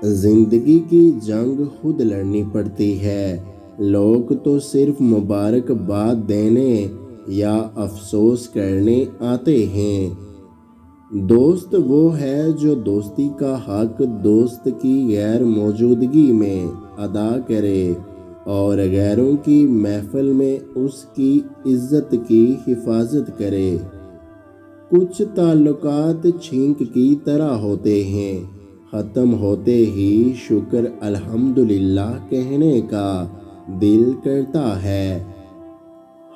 زندگی کی جنگ خود لڑنی پڑتی ہے، لوگ تو صرف مبارکباد دینے یا افسوس کرنے آتے ہیں۔ دوست وہ ہے جو دوستی کا حق دوست کی غیر موجودگی میں ادا کرے اور غیروں کی محفل میں اس کی عزت کی حفاظت کرے۔ کچھ تعلقات چھینک کی طرح ہوتے ہیں، ختم ہوتے ہی شکر الحمدللہ کہنے کا دل کرتا ہے۔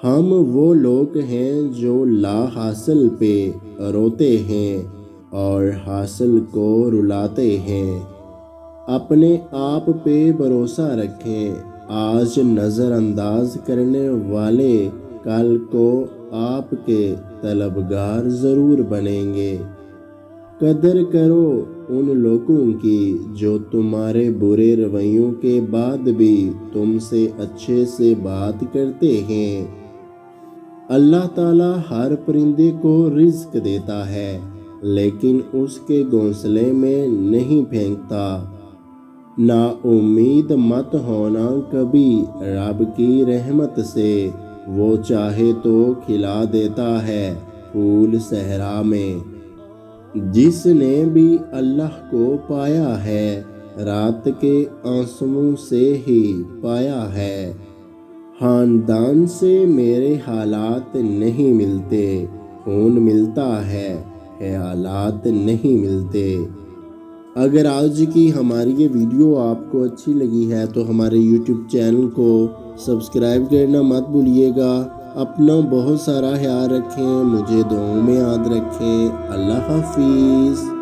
ہم وہ لوگ ہیں جو لا حاصل پہ روتے ہیں اور حاصل کو رلاتے ہیں۔ اپنے آپ پہ بھروسہ رکھیں، آج نظر انداز کرنے والے کل کو آپ کے طلبگار ضرور بنیں گے۔ قدر کرو ان لوگوں کی جو تمہارے برے رویوں کے بعد بھی تم سے اچھے سے بات کرتے ہیں۔ اللہ تعالیٰ ہر پرندے کو رزق دیتا ہے لیکن اس کے گھونسلے میں نہیں پھینکتا۔ نا امید مت ہونا کبھی رب کی رحمت سے، وہ چاہے تو کھلا دیتا ہے پھول صحرا میں۔ جس نے بھی اللہ کو پایا ہے رات کے آنسوؤں سے ہی پایا ہے۔ خاندان سے میرے حالات نہیں ملتے، خون ملتا ہے خیالات نہیں ملتے۔ اگر آج کی ہماری یہ ویڈیو آپ کو اچھی لگی ہے تو ہمارے یوٹیوب چینل کو سبسکرائب کرنا مت بھولیے گا۔ اپنا بہت سارا خیال رکھیں، مجھے دعاؤں میں یاد رکھیں۔ اللہ حافظ۔